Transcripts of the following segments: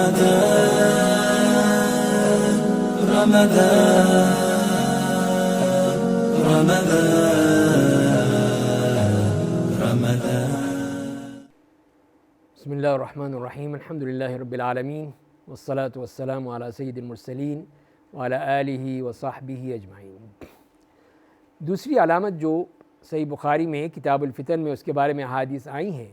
بسم اللہ الرحمن الرحیم الحمد للہ رب العالمین والصلاة والسلام علی سید المرسلین وعلی آلہ وصحبہ اجمعین۔ دوسری علامت جو صحیح بخاری میں کتاب الفتن میں اس کے بارے میں احادیث آئی ہیں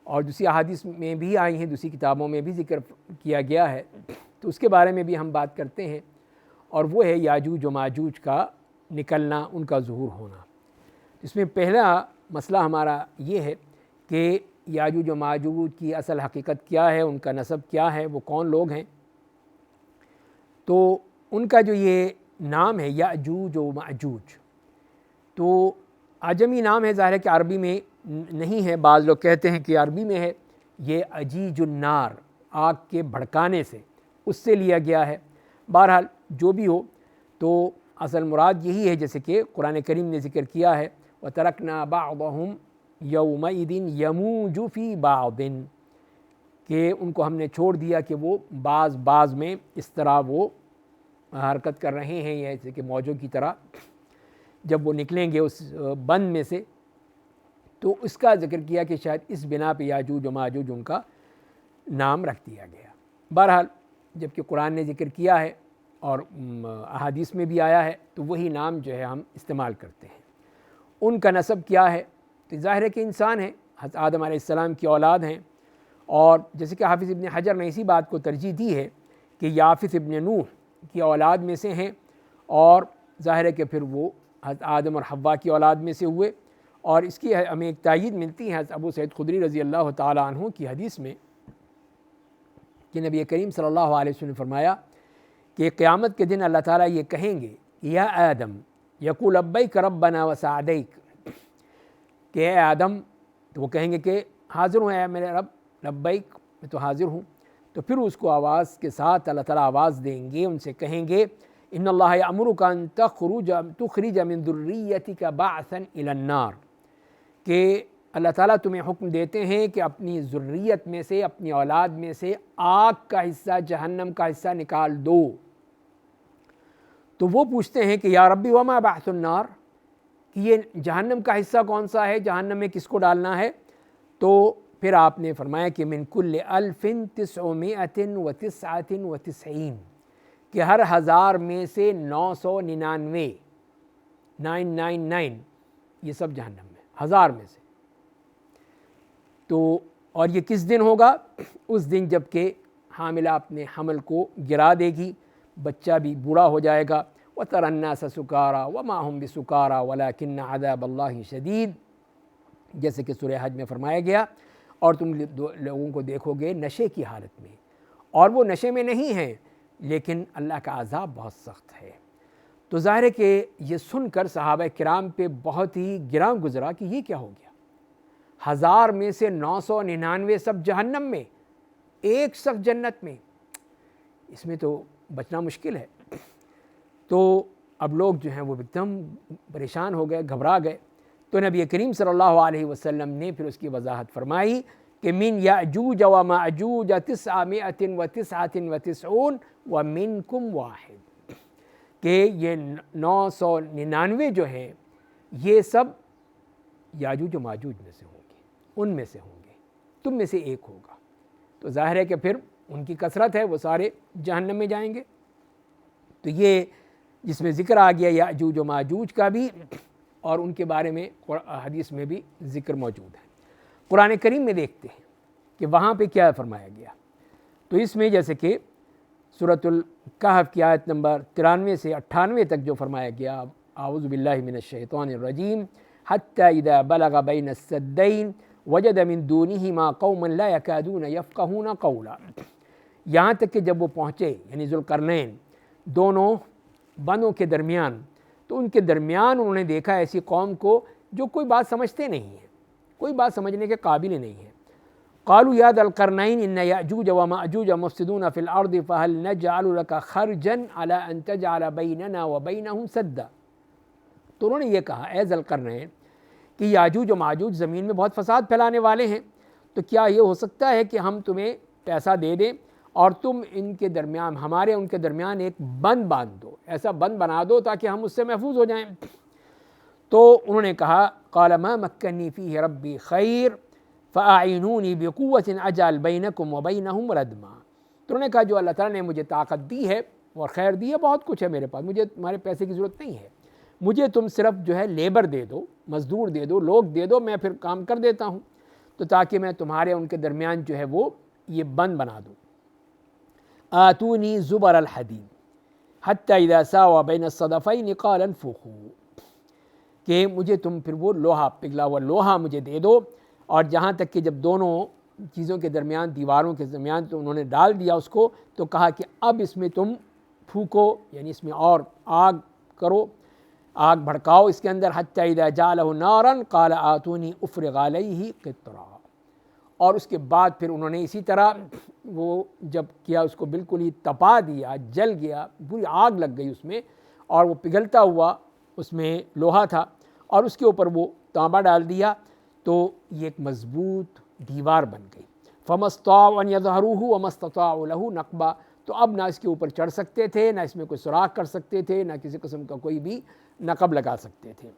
اور دوسری احادیث میں بھی آئی ہیں، دوسری کتابوں میں بھی ذکر کیا گیا ہے، تو اس کے بارے میں بھی ہم بات کرتے ہیں، اور وہ ہے یاجوج و ماجوج کا نکلنا، ان کا ظہور ہونا۔ اس میں پہلا مسئلہ ہمارا یہ ہے کہ یاجوج و ماجوج کی اصل حقیقت کیا ہے، ان کا نسب کیا ہے، وہ کون لوگ ہیں۔ تو ان کا جو یہ نام ہے یاجوج و ماجوج، تو عجمی نام ہے، ظاہر ہے کہ عربی میں نہیں ہے، بعض لوگ کہتے ہیں کہ عربی میں ہے۔ یہ اجیج النار، آگ کے بھڑکانے سے، اس سے لیا گیا ہے۔ بہرحال جو بھی ہو، تو اصل مراد یہی ہے، جیسے کہ قرآن کریم نے ذکر کیا ہے وَتَرَكْنَا بَعْضَهُمْ يَوْمَئِذٍ يَمُوجُ فِي بَعْضٍ، کہ ان کو ہم نے چھوڑ دیا کہ وہ بعض میں اس طرح وہ حرکت کر رہے ہیں، جیسے کہ موجوں کی طرح جب وہ نکلیں گے اس بند میں سے۔ تو اس کا ذکر کیا کہ شاید اس بنا پہ یاجوج و ماجوج ان کا نام رکھ دیا گیا۔ بہرحال جب کہ قرآن نے ذکر کیا ہے اور احادیث میں بھی آیا ہے، تو وہی نام جو ہے ہم استعمال کرتے ہیں۔ ان کا نسب کیا ہے؟ تو ظاہر ہے کہ انسان ہیں، حضرت آدم علیہ السلام کی اولاد ہیں، اور جیسے کہ حافظ ابن حجر نے اسی بات کو ترجیح دی ہے کہ یافث ابن نوح کی اولاد میں سے ہیں، اور ظاہر ہے کہ پھر وہ حضرت آدم اور حوا کی اولاد میں سے ہوئے۔ اور اس کی ہمیں ایک تائید ملتی ہے حضرت ابو سعید خدری رضی اللہ تعالیٰ عنہ کی حدیث میں کہ نبی کریم صلی اللہ علیہ وسلم نے فرمایا کہ قیامت کے دن اللہ تعالیٰ یہ کہیں گے یا آدم یقول لبیک ربنا وسعدیک، کہ اے آدم، تو وہ کہیں گے کہ حاضر ہوں اے میرے رب، لبیک، میں تو حاضر ہوں۔ تو پھر اس کو آواز کے ساتھ اللہ تعالیٰ آواز دیں گے، ان سے کہیں گے ان اللہ یأمرک ان تخرج من ذریتک بعثا الی النار، کہ اللہ تعالیٰ تمہیں حکم دیتے ہیں کہ اپنی ذریت میں سے، اپنی اولاد میں سے آگ کا حصہ، جہنم کا حصہ نکال دو۔ تو وہ پوچھتے ہیں کہ یا ربی وما بعث النار، کہ یہ جہنم کا حصہ کون سا ہے، جہنم میں کس کو ڈالنا ہے؟ تو پھر آپ نے فرمایا کہ من کل 1999، کہ ہر 1000 میں سے 999 999 یہ سب جہنم میں، 1000 میں سے۔ تو اور یہ کس دن ہوگا؟ اس دن جب کہ حاملہ اپنے حمل کو گرا دے گی، بچہ بھی بوڑھا ہو جائے گا۔ وَتَرَى النَّاسَ سُكَارَىٰ وَمَا هُمْ بِسُكَارَىٰ وَلَٰكِنَّ عَذَابَ اللَّهِ شَدِيدٌ، جیسے کہ سورہ حج میں فرمایا گیا، اور تم لوگوں کو دیکھو گے نشے کی حالت میں، اور وہ نشے میں نہیں ہیں، لیکن اللہ کا عذاب بہت سخت ہے۔ تو ظاہر ہے کہ یہ سن کر صحابہ کرام پہ بہت ہی گراں گزرا کہ یہ کیا ہو گیا، 1000 میں سے 999 سب جہنم میں، ایک شخص جنت میں، اس میں تو بچنا مشکل ہے۔ تو اب لوگ جو ہیں وہ ایک دم پریشان ہو گئے، گھبرا گئے۔ تو نبی کریم صلی اللہ علیہ وسلم نے پھر اس کی وضاحت فرمائی کہ من یأجوج و مأجوج 999 ومنکم واحد، کہ یہ 999 جو ہیں یہ سب یاجوج و ماجوج میں سے ہوں گے، ان میں سے ہوں گے، تم میں سے ایک ہوگا۔ تو ظاہر ہے کہ پھر ان کی کثرت ہے، وہ سارے جہنم میں جائیں گے۔ تو یہ جس میں ذکر آ گیا یاجوج و ماجوج کا بھی، اور ان کے بارے میں حدیث میں بھی ذکر موجود ہے۔ قرآن کریم میں دیکھتے ہیں کہ وہاں پہ کیا فرمایا گیا۔ تو اس میں جیسے کہ سورۃ الکہف کی آیت نمبر 93 سے 98 تک جو فرمایا گیا، اعوذ باللہ من الشیطان الرجیم حتی اذا بلغ بین السدین وجد من دونہما قوما لا یکادون یفقہون قولا، یہاں تک کہ جب وہ پہنچے، یعنی ذوالقرنین، دونوں بندوں کے درمیان، تو ان کے درمیان انہوں نے دیکھا ایسی قوم کو جو کوئی بات سمجھتے نہیں ہیں، کوئی بات سمجھنے کے قابل نہیں ہے۔ قالوا یا ذا القرنین ان یأجوج و مأجوج مفسدون فی الارض فهل نجعل لك خرجا على ان تجعل بیننا وبینہم سدا، تو انہوں نے یہ کہا اے ذا القرنین کہ یاجوج و ماجوج زمین میں بہت فساد پھیلانے والے ہیں، تو کیا یہ ہو سکتا ہے کہ ہم تمہیں پیسہ دے دیں اور تم ان کے درمیان ہمارے ان کے درمیان ایک بند باندھ دو، ایسا بند بنا دو تاکہ ہم اس سے محفوظ ہو جائیں۔ تو انہوں نے کہا قال ما مکنی فیہ ربی خیر فاعینونی بقوۃ اجعل بینکم وبینہم ردما۔ تو انہوں نے کہا جو اللہ تعالیٰ نے مجھے طاقت دی ہے اور خیر دی ہے، بہت کچھ ہے میرے پاس، مجھے تمہارے پیسے کی ضرورت نہیں ہے، مجھے تم صرف جو ہے لیبر دے دو، مزدور دے دو، لوگ دے دو، میں پھر کام کر دیتا ہوں، تو تاکہ میں تمہارے ان کے درمیان جو ہے وہ یہ بند بنا دوں۔ آتونی زبر الحدید حتی اذا ساوى بین الصدفین قال انفخوا، کہ مجھے تم پھر وہ لوہا، پگھلا ہوا لوہا مجھے دے دو، اور جہاں تک کہ جب دونوں چیزوں کے درمیان، دیواروں کے درمیان، تو انہوں نے ڈال دیا اس کو، تو کہا کہ اب اس میں تم پھونکو، یعنی اس میں اور آگ کرو، آگ بھڑکاؤ اس کے اندر۔ حتی اذا جعلہ نارا قال آتونی افرغ علیہ قطرا، اور اس کے بعد پھر انہوں نے اسی طرح وہ جب کیا، اس کو بالکل ہی تپا دیا، جل گیا، پوری آگ لگ گئی اس میں، اور وہ پگھلتا ہوا اس میں لوہا تھا، اور اس کے اوپر وہ تانبا ڈال دیا، تو یہ ایک مضبوط دیوار بن گئی۔ فما استطاعوا ان يظهروه وما استطاعوا له نقبا، تو اب نہ اس کے اوپر چڑھ سکتے تھے، نہ اس میں کوئی سوراخ کر سکتے تھے، نہ کسی قسم کا کوئی بھی نقب لگا سکتے تھے۔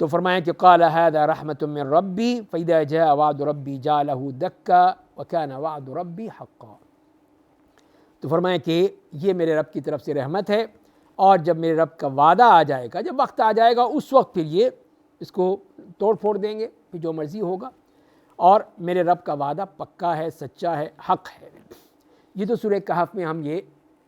تو فرمایا کہ قال هذا رحمۃ من ربی فاذا جاء وعد ربی جعلہ دکا وکان وعد ربی حقا۔ تو فرمایا کہ یہ میرے رب کی طرف سے رحمت ہے، اور جب میرے رب کا وعدہ آ جائے گا، جب وقت آ جائے گا، اس وقت پھر یہ اس کو توڑ پھوڑ دیں گے، پھر جو مرضی ہوگا، اور میرے رب کا وعدہ پکا ہے، سچا ہے، حق ہے۔ یہ تو سورہ کہف میں ہم یہ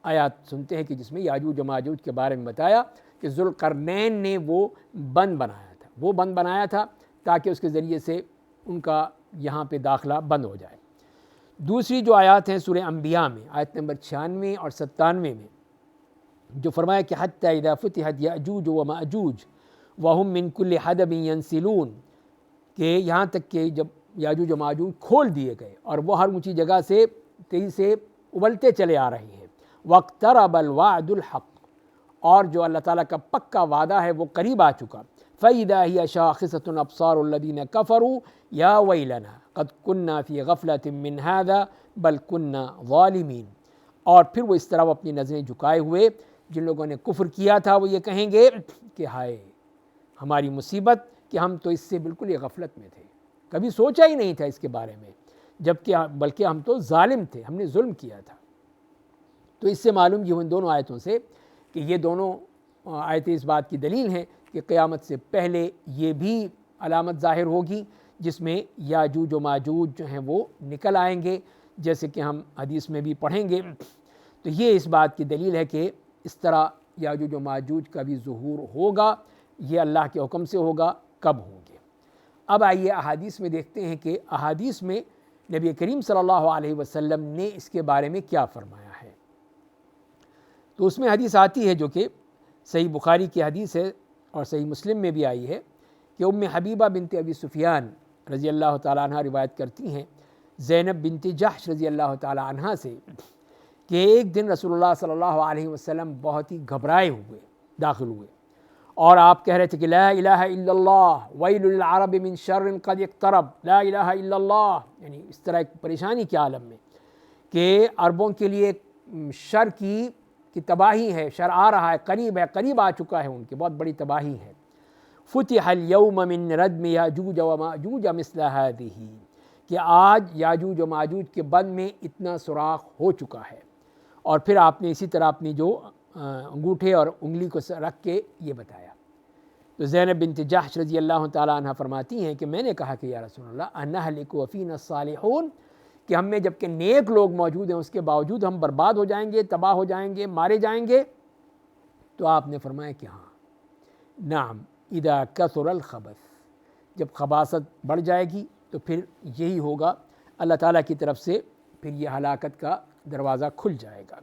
آیات سنتے ہیں کہ جس میں یاجوج و ماجوج کے بارے میں بتایا کہ ذوالقرنین نے وہ بند بنایا تھا، وہ بند بنایا تھا تاکہ اس کے ذریعے سے ان کا یہاں پہ داخلہ بند ہو جائے۔ دوسری جو آیات ہیں سورہ انبیاء میں، آیت نمبر 96 اور 97 میں، جو فرمایا کہ حتی اذا فتحت یاجوج و ماجوج وہم من کل حدب ینسلون، کہ یہاں تک کہ جب یاجوج و ماجوج کھول دیے گئے اور وہ ہر اونچی جگہ سے تیزی سے ابلتے چلے آ رہے ہیں۔ واقترب الوعد الحق، اور جو اللہ تعالیٰ کا پکا وعدہ ہے وہ قریب آ چکا۔ فَإِذَا هِيَ شَاخِصَةٌ أَبْصَارُ الَّذِينَ كَفَرُوا يَا وَيْلَنَا قَدْ كُنَّا فِي غَفْلَةٍ مِّنْ هَذَا بَلْ كُنَّا ظَالِمِينَ، اور پھر وہ اس طرح وہ اپنی نظریں جھکائے ہوئے، جن لوگوں نے کفر کیا تھا، وہ یہ کہیں گے کہ ہائے ہماری مصیبت کہ ہم تو اس سے بالکل ہی غفلت میں تھے، کبھی سوچا ہی نہیں تھا اس کے بارے میں، جبکہ بلکہ ہم تو ظالم تھے، ہم نے ظلم کیا تھا۔ تو اس سے معلوم یہ ان دونوں آیتوں سے کہ یہ دونوں آیتیں اس بات کی دلیل ہیں کہ قیامت سے پہلے یہ بھی علامت ظاہر ہوگی جس میں یاجوج و ماجوج جو ہیں وہ نکل آئیں گے، جیسے کہ ہم حدیث میں بھی پڑھیں گے۔ تو یہ اس بات کی دلیل ہے کہ اس طرح یاجوج و ماجوج کا بھی ظہور ہوگا، یہ اللہ کے حکم سے ہوگا، کب ہوں گے۔ اب آئیے احادیث میں دیکھتے ہیں کہ احادیث میں نبی کریم صلی اللہ علیہ وسلم نے اس کے بارے میں کیا فرمایا ہے۔ تو اس میں حدیث آتی ہے جو کہ صحیح بخاری کی حدیث ہے اور صحیح مسلم میں بھی آئی ہے کہ ام حبیبہ بنت ابی سفیان رضی اللہ تعالیٰ عنہ روایت کرتی ہیں زینب بنت جحش رضی اللہ تعالیٰ عنہ سے کہ ایک دن رسول اللہ صلی اللہ علیہ وسلم بہت ہی گھبرائے ہوئے داخل ہوئے، اور آپ کہہ رہے تھے کہ لا الہ الا اللہ ویل للعرب من شر قد اقترب، لا الہ الا اللہ، یعنی اس طرح ایک پریشانی کے عالم میں کہ عربوں کے لیے شر کی تباہی ہے، شر آ رہا ہے، قریب ہے، قریب آ چکا ہے، ان کی بہت بڑی تباہی ہے۔ فتح اليوم من ردم یاجوج و ماجوج مثل هذه، کہ آج یاجوج و ماجوج کے بند میں اتنا سوراخ ہو چکا ہے۔ اور پھر آپ نے اسی طرح اپنی جو انگوٹھے اور انگلی کو رکھ کے یہ بتایا۔ تو زینب بنت جحش رضی اللہ تعالیٰ عنہ فرماتی ہیں کہ میں نے کہا کہ یا رسول اللہ انہلک وفینا الصالحون، کہ ہم میں جبکہ نیک لوگ موجود ہیں اس کے باوجود ہم برباد ہو جائیں گے، تباہ ہو جائیں گے، مارے جائیں گے؟ تو آپ نے فرمایا کہ ہاں، نعم اذا کثر الخبث، جب خباثت بڑھ جائے گی تو پھر یہی ہوگا، اللہ تعالیٰ کی طرف سے پھر یہ ہلاکت کا دروازہ کھل جائے گا۔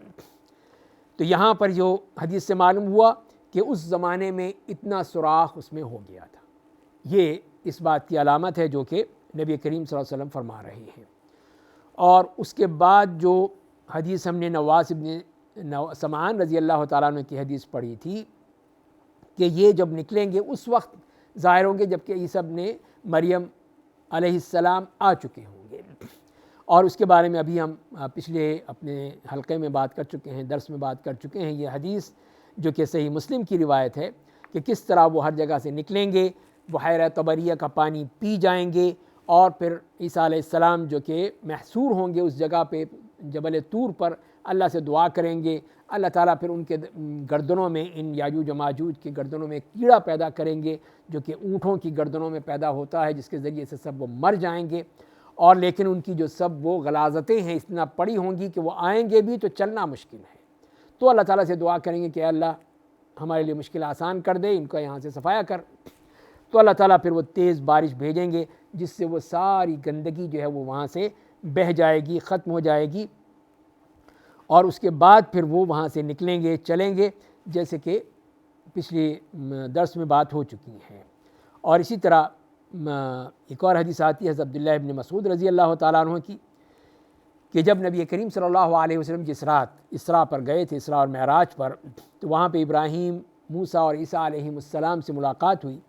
تو یہاں پر جو حدیث سے معلوم ہوا کہ اس زمانے میں اتنا سوراخ اس میں ہو گیا تھا، یہ اس بات کی علامت ہے جو کہ نبی کریم صلی اللہ علیہ وسلم فرما رہے ہیں۔ اور اس کے بعد جو حدیث ہم نے نواس بن سمعان رضی اللہ تعالیٰ عنہ کی حدیث پڑھی تھی کہ یہ جب نکلیں گے اس وقت ظاہر ہوں گے جب کہ عیسیٰ ابن مریم علیہ السلام آ چکے ہوں گے، اور اس کے بارے میں ابھی ہم پچھلے اپنے حلقے میں بات کر چکے ہیں، درس میں بات کر چکے ہیں۔ یہ حدیث جو کہ صحیح مسلم کی روایت ہے کہ کس طرح وہ ہر جگہ سے نکلیں گے، بحیرہ طبریہ کا پانی پی جائیں گے، اور پھر عیسیٰ علیہ السلام جو کہ محصور ہوں گے اس جگہ پہ جبل طور پر، اللہ سے دعا کریں گے، اللہ تعالیٰ پھر ان کے گردنوں میں، ان یاجوج و ماجوج کی گردنوں میں کیڑا پیدا کریں گے جو کہ اونٹوں کی گردنوں میں پیدا ہوتا ہے، جس کے ذریعے سے سب وہ مر جائیں گے، اور لیکن ان کی جو سب وہ غلاظتیں ہیں اتنا پڑی ہوں گی کہ وہ آئیں گے بھی تو چلنا مشکل ہے۔ تو اللہ تعالیٰ سے دعا کریں گے کہ اللہ ہمارے لیے مشکل آسان کر دے، ان کا یہاں سے صفایا کر۔ تو اللہ تعالیٰ پھر وہ تیز بارش بھیجیں گے جس سے وہ ساری گندگی جو ہے وہ وہاں سے بہہ جائے گی، ختم ہو جائے گی، اور اس کے بعد پھر وہ وہاں سے نکلیں گے، چلیں گے، جیسے کہ پچھلی درس میں بات ہو چکی ہے۔ اور اسی طرح ایک اور حدیث آتی ہے حضرت عبداللہ ابن مسعود رضی اللہ تعالیٰ عنہ کی کہ جب نبی کریم صلی اللہ علیہ وسلم جس رات اسراء پر گئے تھے، اسراء اور معراج پر، تو وہاں پہ ابراہیم، موسیٰ اور عیسیٰ علیہ السلام سے ملاقات ہوئی،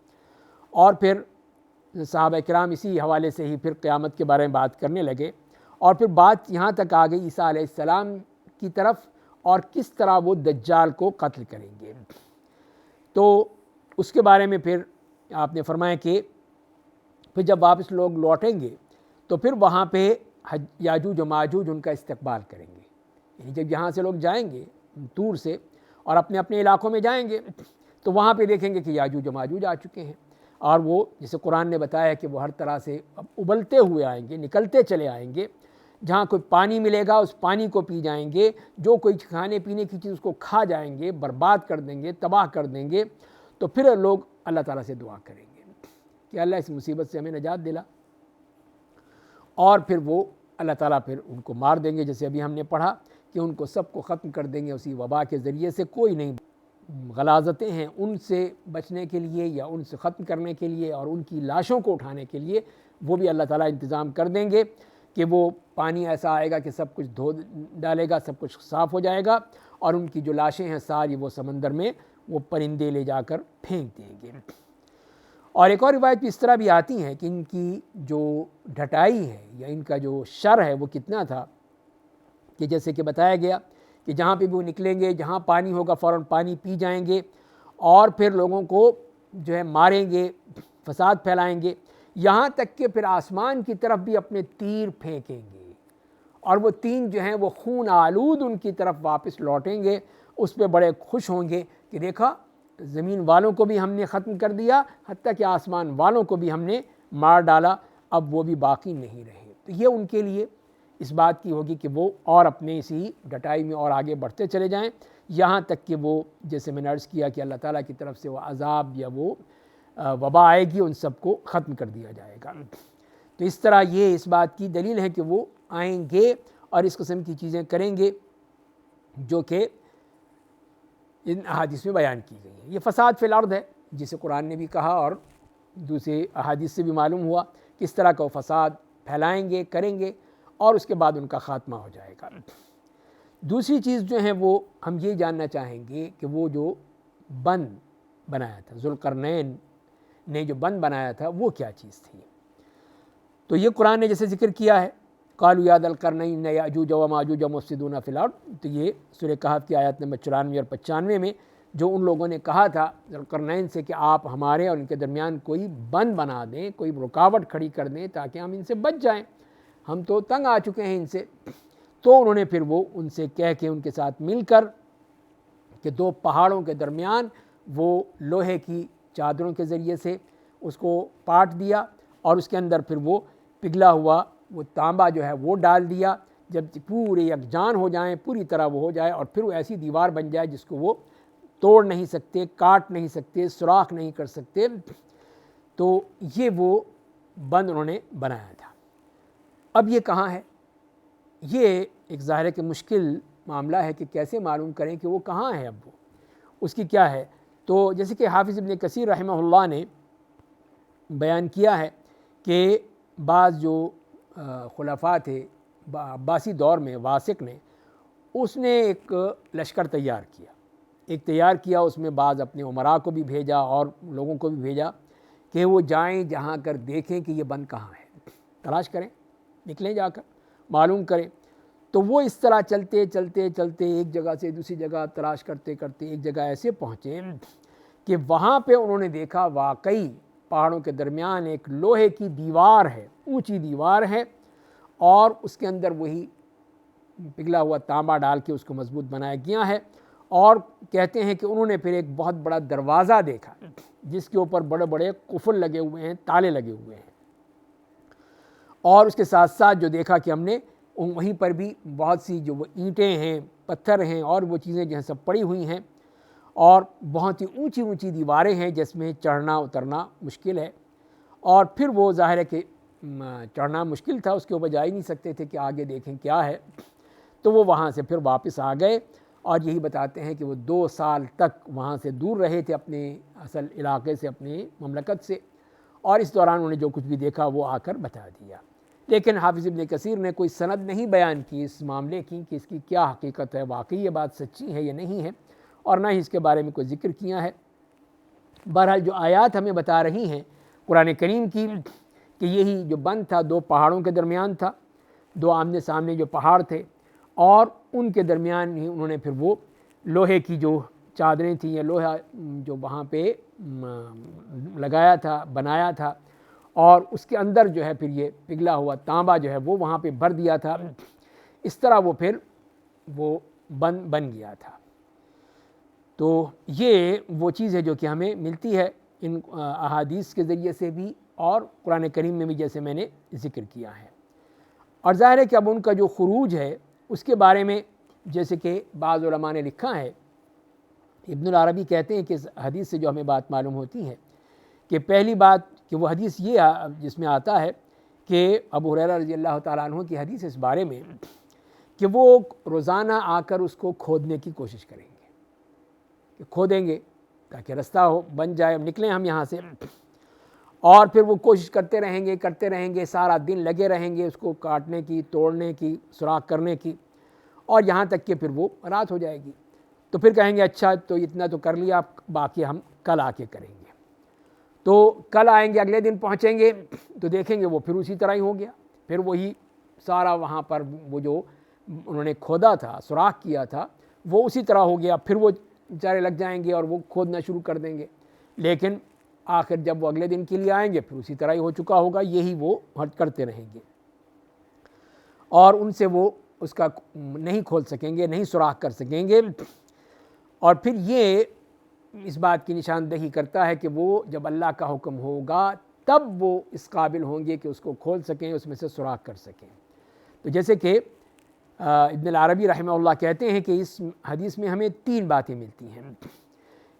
اور پھر صحابہ کرام اسی حوالے سے ہی پھر قیامت کے بارے میں بات کرنے لگے، اور پھر بات یہاں تک آ گئی عیسیٰ علیہ السلام کی طرف اور کس طرح وہ دجال کو قتل کریں گے۔ تو اس کے بارے میں پھر آپ نے فرمایا کہ پھر جب واپس لوگ لوٹیں گے تو پھر وہاں پہ یاجوج و ماجوج ان کا استقبال کریں گے، یعنی جب یہاں سے لوگ جائیں گے طور سے اور اپنے اپنے علاقوں میں جائیں گے تو وہاں پہ دیکھیں گے کہ یاجوج و ماجوج آ چکے ہیں، اور وہ جیسے قرآن نے بتایا کہ وہ ہر طرح سے ابلتے ہوئے آئیں گے، نکلتے چلے آئیں گے، جہاں کوئی پانی ملے گا اس پانی کو پی جائیں گے، جو کوئی کھانے پینے کی چیز اس کو کھا جائیں گے، برباد کر دیں گے، تباہ کر دیں گے۔ تو پھر لوگ اللہ تعالیٰ سے دعا کریں گے کہ اللہ اس مصیبت سے ہمیں نجات دلا، اور پھر وہ اللہ تعالیٰ پھر ان کو مار دیں گے، جیسے ابھی ہم نے پڑھا کہ ان کو سب کو ختم کر دیں گے اسی وبا کے ذریعے سے۔ کوئی نہیں غلاظتیں ہیں ان سے بچنے کے لیے یا ان سے ختم کرنے کے لیے اور ان کی لاشوں کو اٹھانے کے لیے وہ بھی اللہ تعالیٰ انتظام کر دیں گے کہ وہ پانی ایسا آئے گا کہ سب کچھ دھو ڈالے گا، سب کچھ صاف ہو جائے گا، اور ان کی جو لاشیں ہیں ساری وہ سمندر میں وہ پرندے لے جا کر پھینک دیں گے۔ اور ایک اور روایت بھی اس طرح بھی آتی ہیں کہ ان کی جو ڈھٹائی ہے یا ان کا جو شر ہے وہ کتنا تھا کہ جیسے کہ بتایا گیا کہ جہاں پہ بھی وہ نکلیں گے، جہاں پانی ہوگا فوراً پانی پی جائیں گے، اور پھر لوگوں کو جو ہے ماریں گے، فساد پھیلائیں گے، یہاں تک کہ پھر آسمان کی طرف بھی اپنے تیر پھینکیں گے، اور وہ تین جو ہیں وہ خون آلود ان کی طرف واپس لوٹیں گے۔ اس پہ بڑے خوش ہوں گے کہ دیکھا زمین والوں کو بھی ہم نے ختم کر دیا، حتیٰ کہ آسمان والوں کو بھی ہم نے مار ڈالا، اب وہ بھی باقی نہیں رہے۔ تو یہ ان کے لیے اس بات کی ہوگی کہ وہ اور اپنے اسی ڈٹائی میں اور آگے بڑھتے چلے جائیں، یہاں تک کہ وہ جیسے میں نے عرض کیا کہ اللہ تعالیٰ کی طرف سے وہ عذاب یا وہ وبا آئے گی، ان سب کو ختم کر دیا جائے گا۔ تو اس طرح یہ اس بات کی دلیل ہے کہ وہ آئیں گے اور اس قسم کی چیزیں کریں گے جو کہ ان احادیث میں بیان کی گئی ہیں۔ یہ فساد فی الارض ہے جسے قرآن نے بھی کہا اور دوسرے احادیث سے بھی معلوم ہوا کس طرح کا وہ فساد پھیلائیں گے، کریں گے، اور اس کے بعد ان کا خاتمہ ہو جائے گا۔ دوسری چیز جو ہے وہ ہم یہ جاننا چاہیں گے کہ وہ جو بند بنایا تھا، ذوالقرنین نے جو بند بنایا تھا وہ کیا چیز تھی؟ تو یہ قرآن نے جیسے ذکر کیا ہے قالوا یا ذا القرنین ان یاجوج و ماجوج مفسدون فی الارض، تو یہ سورہ کہف کی آیت نمبر 94 اور 95 میں جو ان لوگوں نے کہا تھا ذوالقرنین سے کہ آپ ہمارے اور ان کے درمیان کوئی بند بنا دیں، کوئی رکاوٹ کھڑی کر دیں تاکہ ہم ان سے بچ جائیں، ہم تو تنگ آ چکے ہیں ان سے۔ تو انہوں نے پھر وہ ان سے کہہ کے ان کے ساتھ مل کر کہ دو پہاڑوں کے درمیان وہ لوہے کی چادروں کے ذریعے سے اس کو پاٹ دیا، اور اس کے اندر پھر وہ پگھلا ہوا وہ تانبا جو ہے وہ ڈال دیا، جب پورے یکجان ہو جائیں، پوری طرح وہ ہو جائے، اور پھر وہ ایسی دیوار بن جائے جس کو وہ توڑ نہیں سکتے، کاٹ نہیں سکتے، سوراخ نہیں کر سکتے۔ تو یہ وہ بند انہوں نے بنایا تھا۔ اب یہ کہاں ہے؟ یہ ایک ظاہر ہے کہ مشکل معاملہ ہے کہ کیسے معلوم کریں کہ وہ کہاں ہے، اب وہ اس کی کیا ہے۔ تو جیسے کہ حافظ ابن کثیر رحمہ اللہ نے بیان کیا ہے کہ بعض جو خلفاء تھے عباسی دور میں، واسق نے اس نے ایک لشکر تیار کیا، اس میں بعض اپنے امراء کو بھی بھیجا اور لوگوں کو بھی بھیجا کہ وہ جائیں جہاں کر دیکھیں کہ یہ بند کہاں ہے، تلاش کریں، نکلیں جا کر۔ معلوم کریں۔ تو وہ اس طرح چلتے چلتے چلتے ایک جگہ سے دوسری جگہ تلاش کرتے کرتے ایک جگہ ایسے پہنچے کہ وہاں پہ انہوں نے دیکھا واقعی پہاڑوں کے درمیان ایک لوہے کی دیوار ہے، اونچی دیوار ہے، اور اس کے اندر وہی پگھلا ہوا تانبا ڈال کے اس کو مضبوط بنایا گیا ہے۔ اور کہتے ہیں کہ انہوں نے پھر ایک بہت بڑا دروازہ دیکھا جس کے اوپر بڑے بڑے قفل لگے ہوئے ہیں، تالے لگے ہوئے ہیں، اور اس کے ساتھ ساتھ جو دیکھا کہ ہم نے وہیں پر بھی بہت سی جو وہ اینٹیں ہیں، پتھر ہیں اور وہ چیزیں جو ہیں سب پڑی ہوئی ہیں، اور بہت ہی اونچی اونچی دیواریں ہیں جس میں چڑھنا اترنا مشکل ہے۔ اور پھر وہ ظاہر ہے کہ چڑھنا مشکل تھا، اس کے اوپر جا ہی نہیں سکتے تھے کہ آگے دیکھیں کیا ہے۔ تو وہ وہاں سے پھر واپس آ گئے، اور یہی بتاتے ہیں کہ وہ 2 سال تک وہاں سے دور رہے تھے اپنے اصل علاقے سے، اپنی مملکت سے، اور اس دوران انہوں نے جو کچھ بھی دیکھا وہ آ کر بتا دیا۔ لیکن حافظ ابن کثیر نے کوئی سند نہیں بیان کی اس معاملے کی کہ اس کی کیا حقیقت ہے، واقعی یہ بات سچی ہے یا نہیں ہے، اور نہ ہی اس کے بارے میں کوئی ذکر کیا ہے۔ بہرحال جو آیات ہمیں بتا رہی ہیں قرآن کریم کی کہ یہی جو بند تھا 2 پہاڑوں کے درمیان تھا، 2 آمنے سامنے جو پہاڑ تھے، اور ان کے درمیان ہی انہوں نے پھر وہ لوہے کی جو چادریں تھیں یا لوہا جو وہاں پہ لگایا تھا، بنایا تھا، اور اس کے اندر جو ہے پھر یہ پگھلا ہوا تانبا جو ہے وہ وہاں پہ بھر دیا تھا۔ اس طرح وہ پھر وہ بن گیا تھا۔ تو یہ وہ چیز ہے جو کہ ہمیں ملتی ہے ان احادیث کے ذریعے سے بھی، اور قرآن کریم میں بھی جیسے میں نے ذکر کیا ہے۔ اور ظاہر ہے کہ اب ان کا جو خروج ہے اس کے بارے میں جیسے کہ بعض علماء نے لکھا ہے، ابن العربی کہتے ہیں کہ اس حدیث سے جو ہمیں بات معلوم ہوتی ہے کہ پہلی بات کہ وہ حدیث یہ جس میں آتا ہے کہ ابو ہریرہ رضی اللہ تعالیٰ عنہ کی حدیث اس بارے میں کہ وہ روزانہ آ کر اس کو کھودنے کی کوشش کریں گے، کہ کھودیں گے تاکہ رستہ ہو بن جائے، نکلیں ہم یہاں سے، اور پھر وہ کوشش کرتے رہیں گے، سارا دن لگے رہیں گے اس کو کاٹنے کی، توڑنے کی، سوراخ کرنے کی، اور یہاں تک کہ پھر وہ رات ہو جائے گی۔ تو پھر کہیں گے اچھا تو اتنا تو کر لیا، باقی ہم کل آ کے کریں گے۔ تو کل آئیں گے، اگلے دن پہنچیں گے تو دیکھیں گے وہ پھر اسی طرح ہی ہو گیا، پھر وہی سارا وہاں پر وہ جو انہوں نے کھودا تھا، سوراخ کیا تھا، وہ اسی طرح ہو گیا، پھر وہ بیچارے لگ جائیں گے اور وہ کھودنا شروع کر دیں گے، لیکن آخر جب وہ اگلے دن کے لیے آئیں گے پھر اسی طرح ہی ہو چکا ہوگا، یہی وہ ہٹ کرتے رہیں گے، اور ان سے وہ اس کا نہیں کھول سکیں گے، نہیں سوراخ کر سکیں گے۔ اور پھر یہ اس بات کی نشاندہی کرتا ہے کہ وہ جب اللہ کا حکم ہوگا تب وہ اس قابل ہوں گے کہ اس کو کھول سکیں، اس میں سے سوراخ کر سکیں۔ تو جیسے کہ ابن العربی رحمہ اللہ کہتے ہیں کہ اس حدیث میں ہمیں 3 باتیں ملتی ہیں،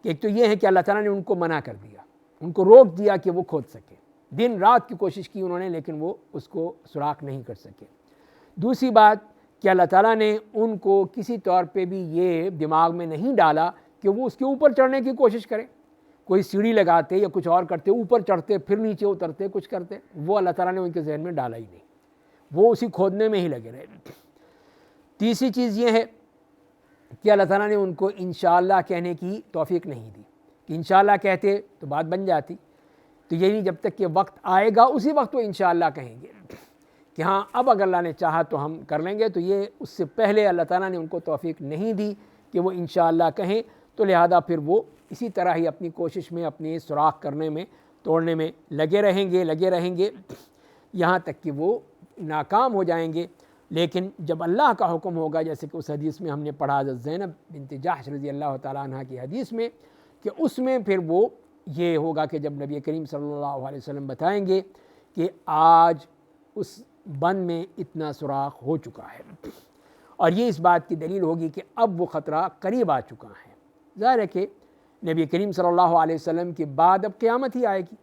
کہ ایک تو یہ ہے کہ اللہ تعالیٰ نے ان کو منع کر دیا، ان کو روک دیا کہ وہ کھود سکیں، دن رات کی کوشش کی انہوں نے لیکن وہ اس کو سوراخ نہیں کر سکے۔ دوسری بات کہ اللہ تعالیٰ نے ان کو کسی طور پہ بھی یہ دماغ میں نہیں ڈالا کہ وہ اس کے اوپر چڑھنے کی کوشش کریں، کوئی سیڑھی لگاتے یا کچھ اور کرتے، اوپر چڑھتے پھر نیچے اترتے کچھ کرتے، وہ اللہ تعالیٰ نے ان کے ذہن میں ڈالا ہی نہیں، وہ اسی کھودنے میں ہی لگے رہے۔ تیسری چیز یہ ہے کہ اللہ تعالیٰ نے ان کو انشاءاللہ کہنے کی توفیق نہیں دی، کہ انشاءاللہ کہتے تو بات بن جاتی، تو یہی جب تک کہ وقت آئے گا اسی وقت وہ انشاءاللہ کہیں گے کہ ہاں اب اگر اللہ نے چاہا تو ہم کر لیں گے، تو یہ اس سے پہلے اللہ تعالیٰ نے ان کو توفیق نہیں دی کہ وہ انشاءاللہ کہیں، تو لہذا پھر وہ اسی طرح ہی اپنی کوشش میں، اپنی سوراخ کرنے میں، توڑنے میں لگے رہیں گے یہاں تک کہ وہ ناکام ہو جائیں گے۔ لیکن جب اللہ کا حکم ہوگا، جیسے کہ اس حدیث میں ہم نے پڑھا حضرت زینب بنت جحش رضی اللہ تعالیٰ عنہ کی حدیث میں، کہ اس میں پھر وہ یہ ہوگا کہ جب نبی کریم صلی اللہ علیہ وسلم بتائیں گے کہ آج اس بند میں اتنا سوراخ ہو چکا ہے، اور یہ اس بات کی دلیل ہوگی کہ اب وہ خطرہ قریب آ چکا ہے۔ ظاہر ہے کہ نبی کریم صلی اللہ علیہ وسلم کے بعد اب قیامت ہی آئے گی،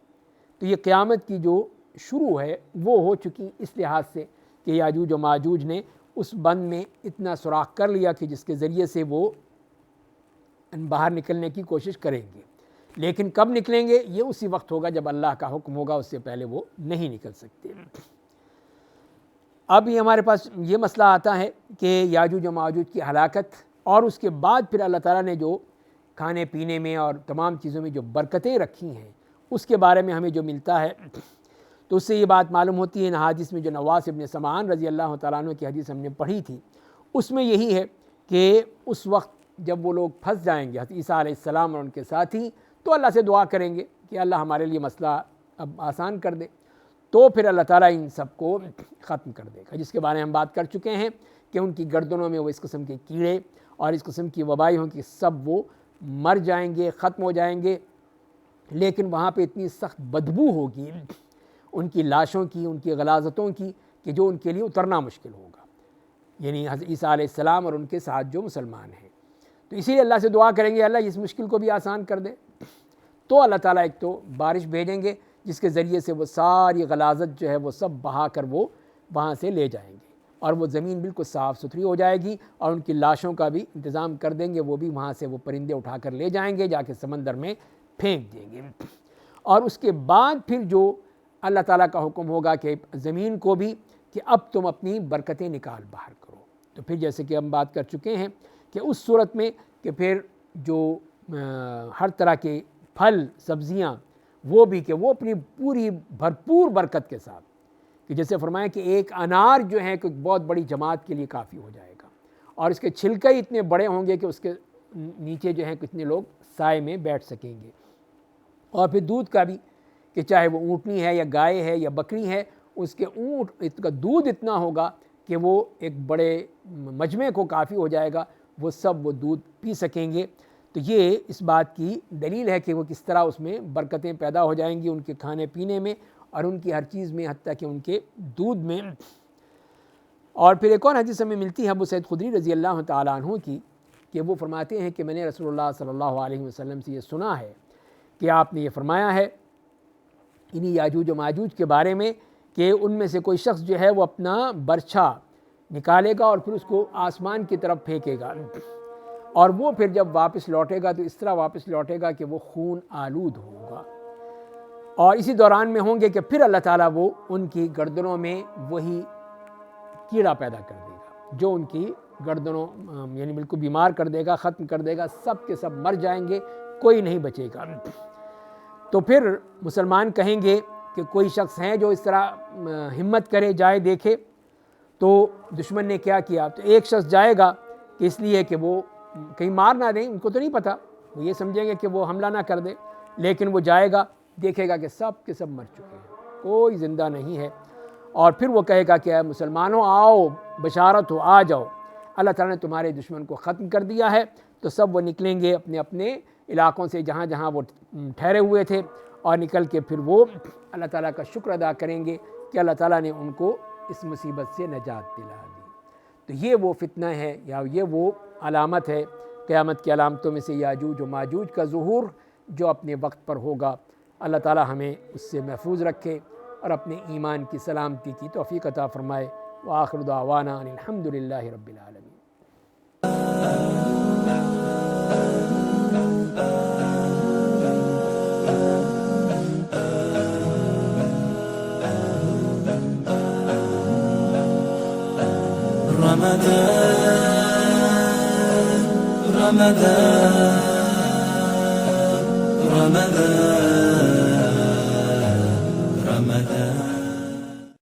تو یہ قیامت کی جو شروع ہے وہ ہو چکی اس لحاظ سے کہ یاجوج و ماجوج نے اس بند میں اتنا سوراخ کر لیا کہ جس کے ذریعے سے وہ باہر نکلنے کی کوشش کریں گے، لیکن کب نکلیں گے یہ اسی وقت ہوگا جب اللہ کا حکم ہوگا، اس سے پہلے وہ نہیں نکل سکتے۔ اب یہ ہمارے پاس یہ مسئلہ آتا ہے کہ یاجوج و ماجوج کی ہلاکت اور اس کے بعد پھر اللہ تعالیٰ نے جو کھانے پینے میں اور تمام چیزوں میں جو برکتیں رکھی ہیں اس کے بارے میں ہمیں جو ملتا ہے، تو اس سے یہ بات معلوم ہوتی ہے ان حدیث میں جو نواس ابن سمعان رضی اللہ تعالیٰ عنہ کی حدیث ہم نے پڑھی تھی، اس میں یہی ہے کہ اس وقت جب وہ لوگ پھنس جائیں گے حضرت عیسیٰ علیہ السلام اور ان کے ساتھی، تو اللہ سے دعا کریں گے کہ اللہ ہمارے لیے مسئلہ اب آسان کر دے، تو پھر اللہ تعالیٰ ان سب کو ختم کر دے گا، جس کے بارے میں ہم بات کر چکے ہیں کہ ان کی گردنوں میں وہ اس قسم کے کیڑے اور اس قسم کی وبائی ہوں کہ سب وہ مر جائیں گے، ختم ہو جائیں گے، لیکن وہاں پہ اتنی سخت بدبو ہوگی ان کی لاشوں کی، ان کی غلاظتوں کی، کہ جو ان کے لیے اترنا مشکل ہوگا، یعنی حضرت عیسیٰ علیہ السلام اور ان کے ساتھ جو مسلمان ہیں۔ تو اسی لیے اللہ سے دعا کریں گے اللہ اس مشکل کو بھی آسان کر دے، تو اللہ تعالیٰ ایک تو بارش بھیجیں گے جس کے ذریعے سے وہ ساری غلاظت جو ہے وہ سب بہا کر وہ وہاں سے لے جائیں گے، اور وہ زمین بالکل صاف ستھری ہو جائے گی، اور ان کی لاشوں کا بھی انتظام کر دیں گے، وہ بھی وہاں سے وہ پرندے اٹھا کر لے جائیں گے، جا کے سمندر میں پھینک دیں گے۔ اور اس کے بعد پھر جو اللہ تعالیٰ کا حکم ہوگا کہ زمین کو بھی کہ اب تم اپنی برکتیں نکال باہر کرو، تو پھر جیسے کہ ہم بات کر چکے ہیں کہ اس صورت میں کہ پھر جو ہر طرح کے پھل سبزیاں وہ بھی کہ وہ اپنی پوری بھرپور برکت کے ساتھ، کہ جیسے فرمایا کہ ایک انار جو ہے کہ بہت بڑی جماعت کے لیے کافی ہو جائے گا، اور اس کے چھلکے ہی اتنے بڑے ہوں گے کہ اس کے نیچے جو ہیں کتنے لوگ سائے میں بیٹھ سکیں گے۔ اور پھر دودھ کا بھی کہ چاہے وہ اونٹنی ہے یا گائے ہے یا بکری ہے، اس کے اونٹ کا دودھ اتنا ہوگا کہ وہ ایک بڑے مجمع کو کافی ہو جائے گا، وہ سب وہ دودھ پی سکیں گے۔ تو یہ اس بات کی دلیل ہے کہ وہ کس طرح اس میں برکتیں پیدا ہو جائیں گی ان کے کھانے پینے میں اور ان کی ہر چیز میں، حتیٰ کہ ان کے دودھ میں۔ اور پھر ایک اور حدیث ہمیں ملتی ہے ابو سعید خدری رضی اللہ تعالیٰ عنہ کی، کہ وہ فرماتے ہیں کہ میں نے رسول اللہ صلی اللہ علیہ وسلم سے یہ سنا ہے کہ آپ نے یہ فرمایا ہے انہی یاجوج و ماجوج کے بارے میں کہ ان میں سے کوئی شخص جو ہے وہ اپنا برچھا نکالے گا اور پھر اس کو آسمان کی طرف پھینکے گا، اور وہ پھر جب واپس لوٹے گا تو اس طرح واپس لوٹے گا کہ وہ خون آلود ہوگا، اور اسی دوران میں ہوں گے کہ پھر اللہ تعالیٰ وہ ان کی گردنوں میں وہی کیڑا پیدا کر دے گا جو ان کی گردنوں یعنی بالکل بیمار کر دے گا، ختم کر دے گا، سب کے سب مر جائیں گے، کوئی نہیں بچے گا۔ تو پھر مسلمان کہیں گے کہ کوئی شخص ہے جو اس طرح ہمت کرے جائے دیکھے، تو دشمن نے کیا کیا، تو ایک شخص جائے گا کہ اس لیے کہ وہ کہیں مار نہ دیں، ان کو تو نہیں پتہ، وہ یہ سمجھیں گے کہ وہ حملہ نہ کر دے، لیکن وہ جائے گا دیکھے گا کہ سب کے سب مر چکے ہیں، کوئی زندہ نہیں ہے، اور پھر وہ کہے گا کہ اے مسلمانوں آؤ، بشارت ہو، آ جاؤ، اللہ تعالیٰ نے تمہارے دشمن کو ختم کر دیا ہے۔ تو سب وہ نکلیں گے اپنے اپنے علاقوں سے جہاں جہاں وہ ٹھہرے ہوئے تھے، اور نکل کے پھر وہ اللہ تعالیٰ کا شکر ادا کریں گے کہ اللہ تعالیٰ نے ان کو اس مصیبت سے نجات دلا دی۔ تو یہ وہ فتنہ ہے یا یہ وہ علامت ہے قیامت کی علامتوں میں سے یاجوج و ماجوج کا ظہور، جو اپنے وقت پر ہوگا۔ اللہ تعالیٰ ہمیں اس سے محفوظ رکھے اور اپنے ایمان کی سلامتی کی توفیق عطا فرمائے۔ وآخر دعوانا ان الحمد للہ رب العالمین۔ رمضان